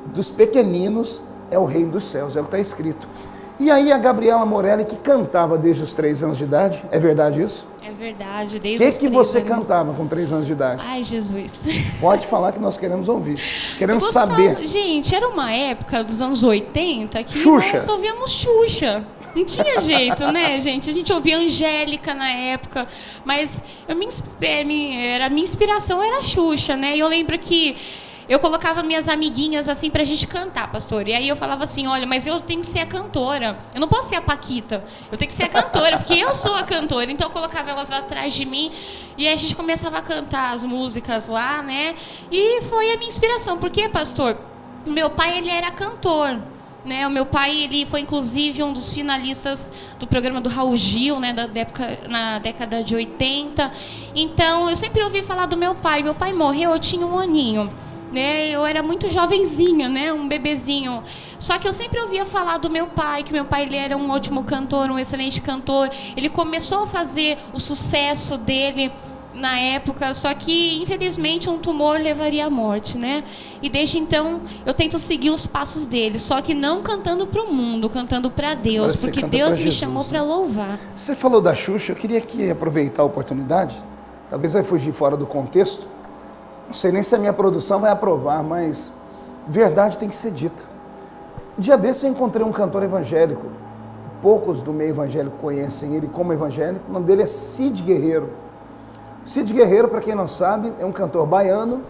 Dos pequeninos é o reino dos céus, é o que está escrito. E aí a Gabriela Morelli, que cantava desde os 3 anos de idade, é verdade isso? É verdade, desde os 3 anos. O que você anos. cantava com 3 anos de idade? Ai, Jesus. Pode falar que nós queremos ouvir. Queremos Eu gostava, saber. Gente, era uma época dos anos 80 que Xuxa. nós ouvíamos Xuxa. Não tinha jeito, né, gente? A gente ouvia Angélica na época, mas a minha inspiração era a Xuxa, né? E eu lembro que eu colocava minhas amiguinhas assim pra gente cantar, pastor. E aí eu falava assim: olha, mas eu tenho que ser a cantora. Eu não posso ser a Paquita. Eu tenho que ser a cantora, porque eu sou a cantora. Então eu colocava elas atrás de mim e aí a gente começava a cantar as músicas lá, né? E foi a minha inspiração. Porque, pastor, meu pai, ele era cantor. Né, o meu pai, ele foi inclusive um dos finalistas do programa do Raul Gil, né, na década de 80. Então eu sempre ouvi falar do meu pai. Meu pai morreu, eu tinha 1 aninho, né, eu era muito jovenzinha, né, um bebezinho. Só que eu sempre ouvia falar do meu pai, que meu pai, ele era um ótimo cantor, um excelente cantor. Ele começou a fazer o sucesso dele na época, só que infelizmente um tumor levaria à morte, né? E desde então eu tento seguir os passos dele, só que não cantando para o mundo, cantando para Deus, porque Deus me chamou para louvar. Você falou da Xuxa, eu queria aqui aproveitar a oportunidade, talvez vai fugir fora do contexto, não sei nem se a minha produção vai aprovar, mas verdade tem que ser dita. Um dia desse eu encontrei um cantor evangélico, poucos do meio evangélico conhecem ele como evangélico, o nome dele é Cid Guerreiro. Cid Guerreiro, para quem não sabe, é um cantor baiano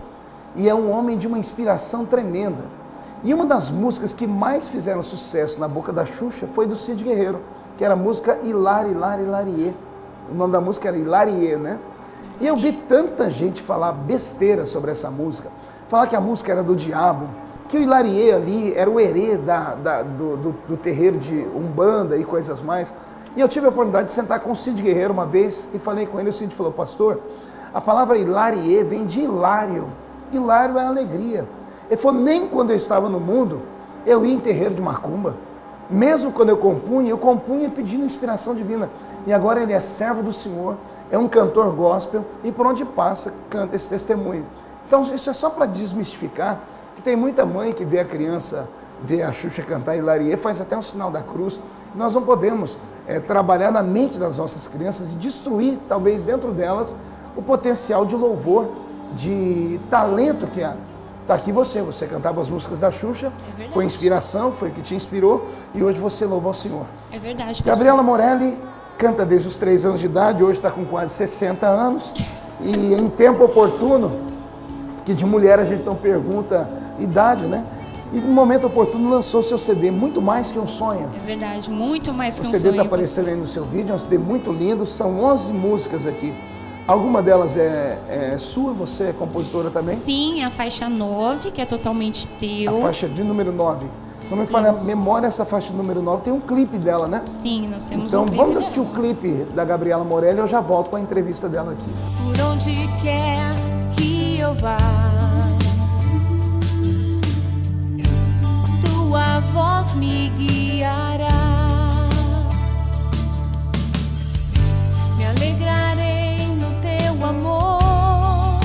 e é um homem de uma inspiração tremenda. E uma das músicas que mais fizeram sucesso na boca da Xuxa foi do Cid Guerreiro, que era a música Hilari, Hilari, Hilarie. O nome da música era Hilarie, né? E eu vi tanta gente falar besteira sobre essa música, falar que a música era do diabo, que o Hilarie ali era o herê do terreiro de Umbanda e coisas mais. E eu tive a oportunidade de sentar com o Cid Guerreiro uma vez e falei com ele, o Cid falou, pastor, a palavra Hilarie vem de hilário. Hilário é alegria. Ele falou, nem quando eu estava no mundo, eu ia em terreiro de macumba. Mesmo quando eu compunha pedindo inspiração divina. E agora ele é servo do Senhor, é um cantor gospel e por onde passa canta esse testemunho. Então isso é só para desmistificar que tem muita mãe que vê a criança, vê a Xuxa cantar Hilarie, faz até um sinal da cruz. Nós não podemos trabalhar na mente das nossas crianças e destruir, talvez dentro delas, o potencial de louvor, de talento que há. Está aqui você cantava as músicas da Xuxa, foi inspiração, foi o que te inspirou e hoje você louva ao Senhor. É verdade, pastor. Gabriela Morelli canta desde os 3 anos de idade, hoje está com quase 60 anos e em tempo oportuno, que de mulher a gente não pergunta idade, né? E no momento oportuno lançou seu CD, Muito Mais Que Um Sonho. É verdade, muito mais que um sonho. O CD está aparecendo aí no seu vídeo, é um CD muito lindo, são 11 músicas aqui. Alguma delas é sua? Você é compositora também? Sim, a faixa 9, que é totalmente teu. A faixa de número 9. Se não me falha a memória, essa faixa de número 9 tem um clipe dela, né? Sim, nós temos então, um clipe. Então vamos assistir o clipe da Gabriela Morelli e eu já volto com a entrevista dela aqui. Por onde quer que eu vá, tua voz me guiará. Me alegrarei no teu amor,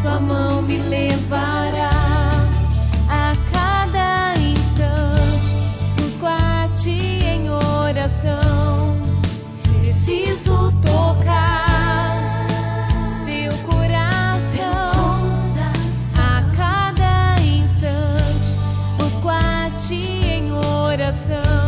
tua mão me levará a cada instante. Busco a ti em oração, preciso tocar teu coração a cada instante. Busco a ti em oração.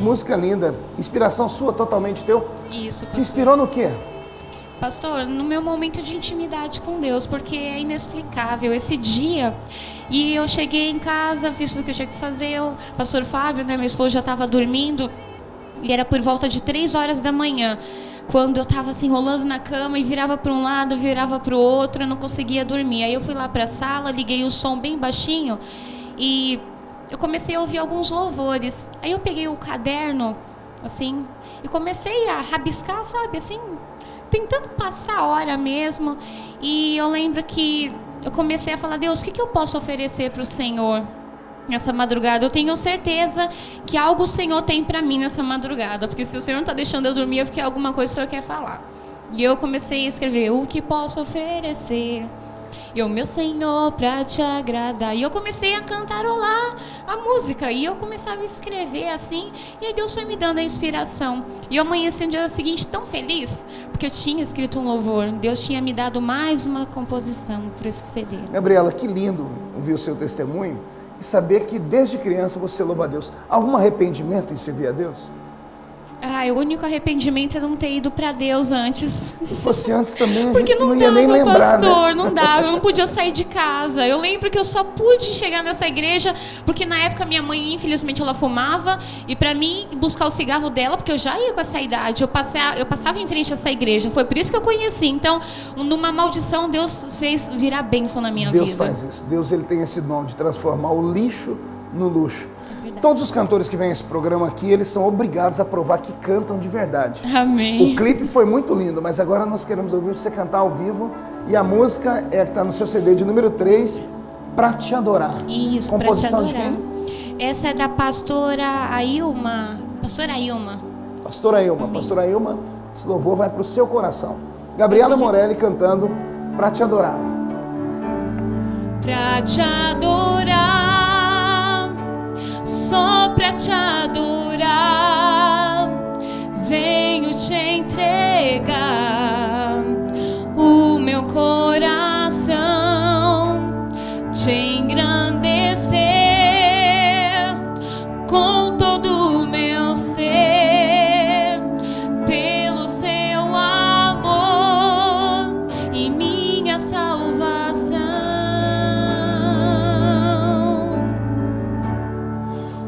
Música linda, inspiração sua, totalmente teu? Isso, pastor. Se inspirou no quê? Pastor, no meu momento de intimidade com Deus, porque é inexplicável esse dia. E eu cheguei em casa, fiz tudo que eu tinha que fazer, o pastor Fábio, né, meu esposo, já estava dormindo, e era por volta de 3 horas da manhã, quando eu estava assim, rolando na cama e virava para um lado, virava para o outro, eu não conseguia dormir. Aí eu fui lá para a sala, liguei o som bem baixinho e eu comecei a ouvir alguns louvores. Aí eu peguei o caderno, assim, e comecei a rabiscar, sabe, assim, tentando passar a hora mesmo. E eu lembro que eu comecei a falar, Deus, o que eu posso oferecer para o Senhor nessa madrugada? Eu tenho certeza que algo o Senhor tem para mim nessa madrugada, porque se o Senhor não está deixando eu dormir é porque alguma coisa o Senhor quer falar. E eu comecei a escrever, o que posso oferecer? Eu, meu Senhor, pra te agradar. E eu comecei a cantarolar a música. E eu começava a escrever assim. E aí Deus foi me dando a inspiração. E eu amanheci no dia seguinte tão feliz, porque eu tinha escrito um louvor. Deus tinha me dado mais uma composição para esse CD. Gabriela, que lindo ouvir o seu testemunho e saber que desde criança você louva a Deus. Algum arrependimento em servir a Deus? O único arrependimento é não ter ido para Deus antes. Se fosse antes também, porque não ia nem lembrar, pastor, né? não dava, eu não podia sair de casa. Eu lembro que eu só pude chegar nessa igreja porque na época minha mãe, infelizmente, ela fumava, e para mim buscar o cigarro dela, porque eu já ia com essa idade, eu passava em frente a essa igreja. Foi por isso que eu conheci. Então, numa maldição, Deus fez virar bênção na minha vida. Deus faz isso. Deus, ele tem esse dom de transformar o lixo no luxo. Todos os cantores que vêm a esse programa aqui, eles são obrigados a provar que cantam de verdade. Amém. O clipe foi muito lindo, mas agora nós queremos ouvir você cantar ao vivo. E a música está no seu CD de número 3, Pra Te Adorar. Isso, composição Pra Te Adorar. De quem? Essa é da pastora Ailma. Pastora Ailma. Pastora Ailma. Pastora Ailma, Esse louvor vai para o seu coração. Gabriela Morelli cantando Pra Te Adorar. Pra te adorar, só pra te adorar, venho te entregar o meu coração, te engrandecer com todo o meu ser, pelo seu amor e minha salvação.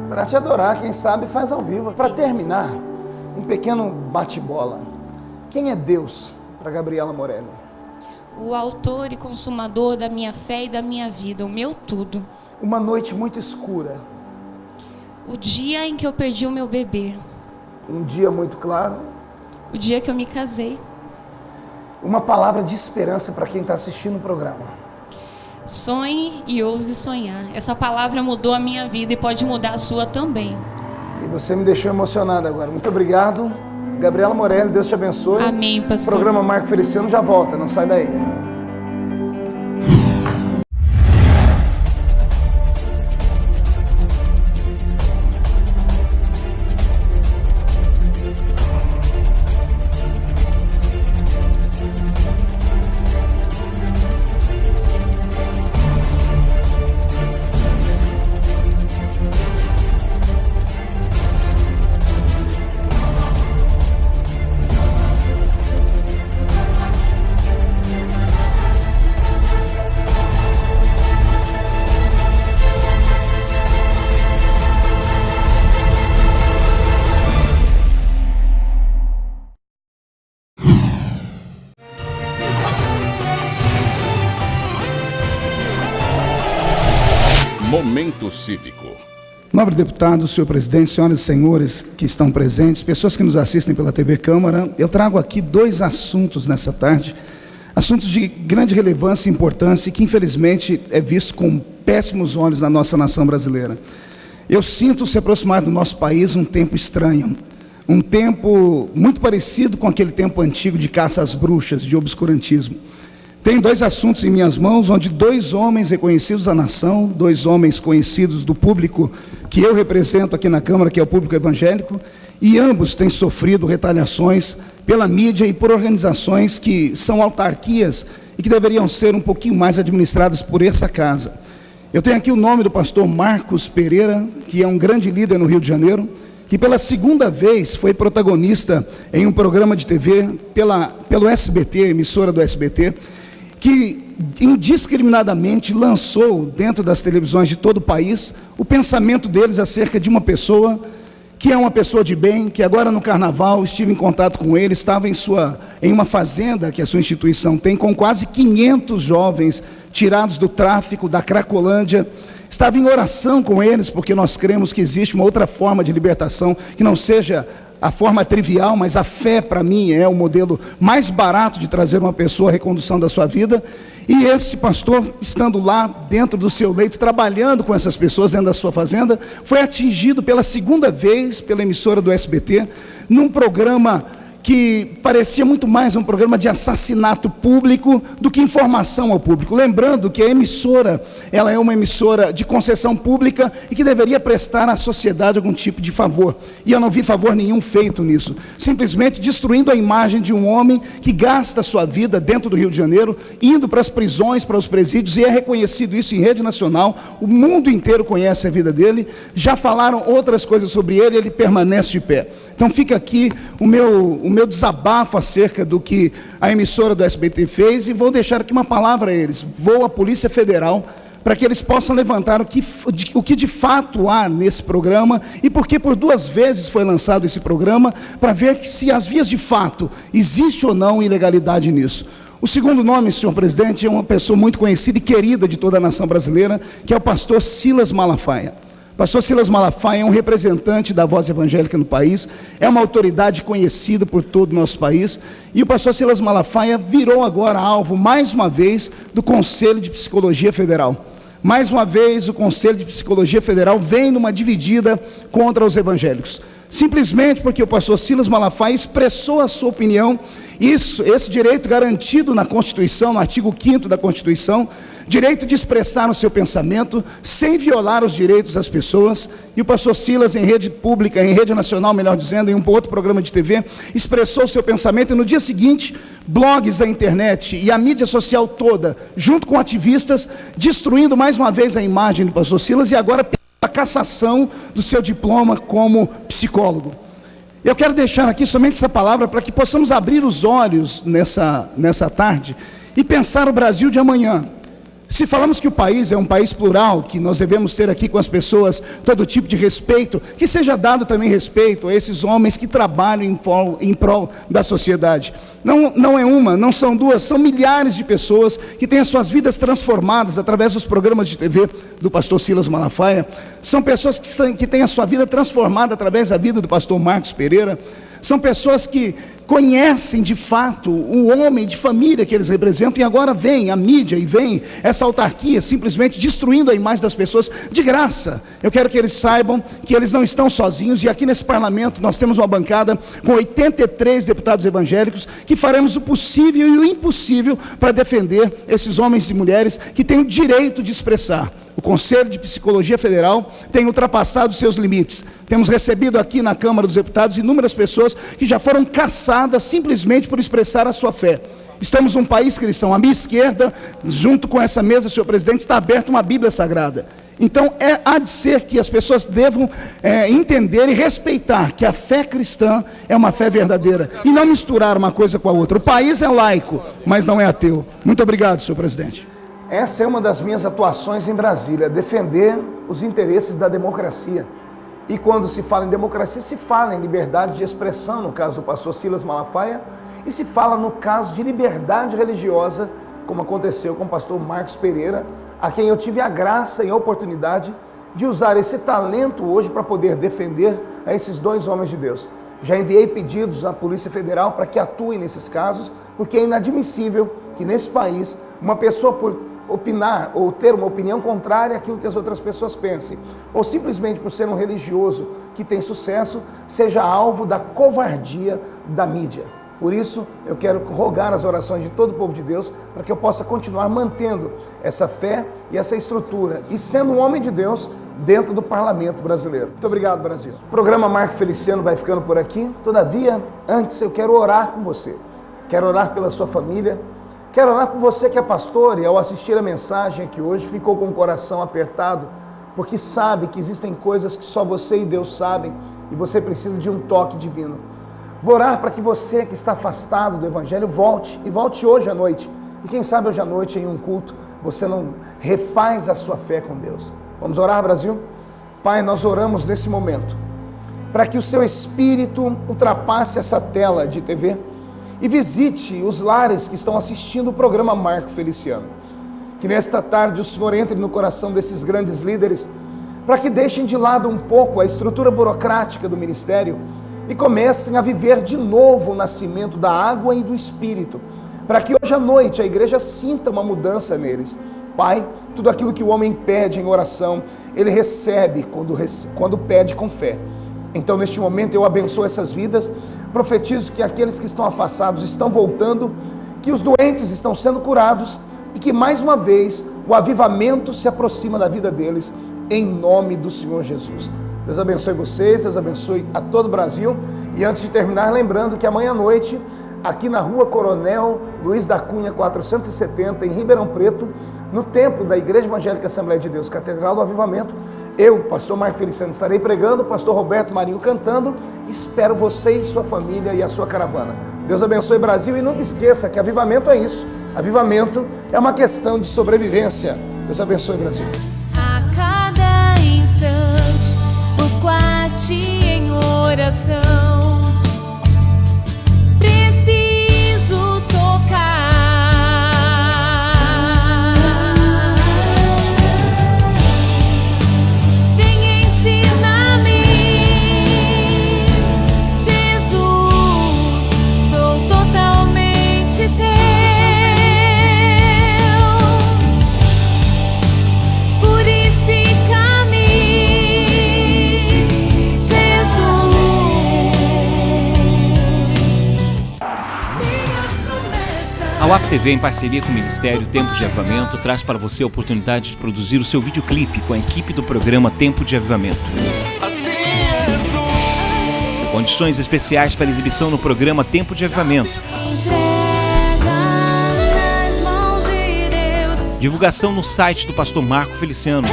Para te adorar, quem sabe faz ao vivo. Para terminar, um pequeno bate-bola. Quem é Deus para Gabriela Morelli? O autor e consumador da minha fé e da minha vida, o meu tudo. Uma noite muito escura. O dia em que eu perdi o meu bebê. Um dia muito claro. O dia que eu me casei. Uma palavra de esperança para quem está assistindo o programa. Sonhe e ouse sonhar. Essa palavra mudou a minha vida e pode mudar a sua também. E você me deixou emocionado agora. Muito obrigado. Gabriela Morelli, Deus te abençoe. Amém, pastor. O programa Marco Feliciano já volta, não sai daí. Momento Cívico. Nobre deputado, senhor presidente, senhoras e senhores que estão presentes, pessoas que nos assistem pela TV Câmara, eu trago aqui 2 assuntos nessa tarde, assuntos de grande relevância e importância e que infelizmente é visto com péssimos olhos na nossa nação brasileira. Eu sinto se aproximar do nosso país um tempo estranho, um tempo muito parecido com aquele tempo antigo de caça às bruxas, de obscurantismo. Tem 2 assuntos em minhas mãos, onde 2 homens reconhecidos da nação, 2 homens conhecidos do público que eu represento aqui na Câmara, que é o público evangélico, e ambos têm sofrido retaliações pela mídia e por organizações que são autarquias e que deveriam ser um pouquinho mais administradas por essa casa. Eu tenho aqui o nome do pastor Marcos Pereira, que é um grande líder no Rio de Janeiro, que pela 2ª vez foi protagonista em um programa de TV pelo SBT, emissora do SBT, que indiscriminadamente lançou dentro das televisões de todo o país o pensamento deles acerca de uma pessoa que é uma pessoa de bem, que agora no carnaval estive em contato com ele, estava em uma fazenda que a sua instituição tem, com quase 500 jovens tirados do tráfico, da Cracolândia. Estava em oração com eles, porque nós cremos que existe uma outra forma de libertação, que não seja a forma trivial, mas a fé, para mim, é o modelo mais barato de trazer uma pessoa à recondução da sua vida. E esse pastor, estando lá dentro do seu leito, trabalhando com essas pessoas dentro da sua fazenda, foi atingido pela 2ª vez pela emissora do SBT, num programa que parecia muito mais um programa de assassinato público do que informação ao público. Lembrando que a emissora, ela é uma emissora de concessão pública e que deveria prestar à sociedade algum tipo de favor. E eu não vi favor nenhum feito nisso. Simplesmente destruindo a imagem de um homem que gasta a sua vida dentro do Rio de Janeiro, indo para as prisões, para os presídios, e é reconhecido isso em rede nacional. O mundo inteiro conhece a vida dele. Já falaram outras coisas sobre ele, ele permanece de pé. Então fica aqui o meu desabafo acerca do que a emissora do SBT fez, e vou deixar aqui uma palavra a eles. Vou à Polícia Federal para que eles possam levantar o que de fato há nesse programa e porque por 2 vezes foi lançado esse programa, para ver se as vias de fato existe ou não ilegalidade nisso. O segundo nome, senhor presidente, é uma pessoa muito conhecida e querida de toda a nação brasileira, que é o pastor Silas Malafaia. Pastor Silas Malafaia é um representante da voz evangélica no país, é uma autoridade conhecida por todo o nosso país, e o pastor Silas Malafaia virou agora alvo, mais uma vez, do Conselho de Psicologia Federal. Mais uma vez, o Conselho de Psicologia Federal vem numa dividida contra os evangélicos. simplesmente porque o pastor Silas Malafaia expressou a sua opinião. Esse direito garantido na Constituição, no artigo 5º da Constituição, direito de expressar o seu pensamento sem violar os direitos das pessoas. E o pastor Silas, em rede pública, em rede nacional, melhor dizendo, em um outro programa de TV, expressou o seu pensamento, e no dia seguinte, blogs, a internet e a mídia social toda, junto com ativistas, destruindo mais uma vez a imagem do pastor Silas, e agora a cassação do seu diploma como psicólogo. Eu quero deixar aqui somente essa palavra para que possamos abrir os olhos nessa tarde e pensar o Brasil de amanhã. Se falamos que o país é um país plural, que nós devemos ter aqui com as pessoas todo tipo de respeito, que seja dado também respeito a esses homens que trabalham em prol da sociedade. Não é uma, não são duas, são milhares de pessoas que têm as suas vidas transformadas através dos programas de TV do pastor Silas Malafaia. São pessoas que têm a sua vida transformada através da vida do pastor Marcos Pereira. São pessoas que conhecem de fato o homem de família que eles representam, e agora vem a mídia e vem essa autarquia simplesmente destruindo a imagem das pessoas de graça. Eu quero que eles saibam que eles não estão sozinhos, e aqui nesse parlamento nós temos uma bancada com 83 deputados evangélicos que faremos o possível e o impossível para defender esses homens e mulheres que têm o direito de expressar. O Conselho de Psicologia Federal tem ultrapassado seus limites. Temos recebido aqui na Câmara dos Deputados inúmeras pessoas que já foram caçadas simplesmente por expressar a sua fé. Estamos num país cristão. À minha esquerda, junto com essa mesa, senhor presidente, está aberta uma Bíblia Sagrada. Então, há de ser que as pessoas devam entender e respeitar que a fé cristã é uma fé verdadeira e não misturar uma coisa com a outra. O país é laico, mas não é ateu. Muito obrigado, senhor presidente. Essa é uma das minhas atuações em Brasília, defender os interesses da democracia. E quando se fala em democracia, se fala em liberdade de expressão, no caso do pastor Silas Malafaia, e se fala no caso de liberdade religiosa, como aconteceu com o pastor Marcos Pereira, a quem eu tive a graça e a oportunidade de usar esse talento hoje para poder defender a esses dois homens de Deus. Já enviei pedidos à Polícia Federal para que atue nesses casos, porque é inadmissível que nesse país uma pessoa, por opinar ou ter uma opinião contrária àquilo que as outras pessoas pensem, ou simplesmente por ser um religioso que tem sucesso, seja alvo da covardia da mídia. Por isso, eu quero rogar as orações de todo o povo de Deus para que eu possa continuar mantendo essa fé e essa estrutura e sendo um homem de Deus dentro do parlamento brasileiro. Muito obrigado, Brasil. O programa Marco Feliciano vai ficando por aqui. Todavia, antes eu quero orar com você. Quero orar pela sua família. Quero orar por você que é pastor e ao assistir a mensagem aqui hoje ficou com o coração apertado, porque sabe que existem coisas que só você e Deus sabem e você precisa de um toque divino. Vou orar para que você que está afastado do Evangelho volte, e volte hoje à noite. E quem sabe hoje à noite em um culto você não refaz a sua fé com Deus. Vamos orar, Brasil? Pai, nós oramos nesse momento para que o seu Espírito ultrapasse essa tela de TV e visite os lares que estão assistindo o programa Marco Feliciano. Que nesta tarde o Senhor entre no coração desses grandes líderes para que deixem de lado um pouco a estrutura burocrática do ministério e comecem a viver de novo o nascimento da água e do Espírito, para que hoje à noite a igreja sinta uma mudança neles. Pai, tudo aquilo que o homem pede em oração, ele recebe quando pede com fé. Então neste momento eu abençoo essas vidas, profetizo que aqueles que estão afastados estão voltando, que os doentes estão sendo curados e que mais uma vez o avivamento se aproxima da vida deles, em nome do Senhor Jesus. Deus abençoe vocês, Deus abençoe a todo o Brasil. E antes de terminar, lembrando que amanhã à noite, aqui na rua Coronel Luiz da Cunha 470, em Ribeirão Preto, no templo da Igreja Evangélica Assembleia de Deus, Catedral do Avivamento, eu, pastor Marco Feliciano, estarei pregando, pastor Roberto Marinho cantando. Espero você e sua família e a sua caravana. Deus abençoe Brasil e nunca esqueça que avivamento é isso. Avivamento é uma questão de sobrevivência. Deus abençoe Brasil. A cada instante busco a ti em oração. Preciso tocar. Vem ensinar-me, Jesus, sou totalmente teu. Purifica-me, Jesus. A UAP TV, em parceria com o Ministério Tempo de Avivamento, traz para você a oportunidade de produzir o seu videoclipe com a equipe do programa Tempo de Avivamento. Condições especiais para exibição no programa Tempo de Avivamento. Divulgação no site do pastor Marco Feliciano.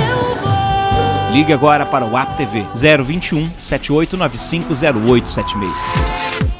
Ligue agora para o UAP TV 021 7895 0876.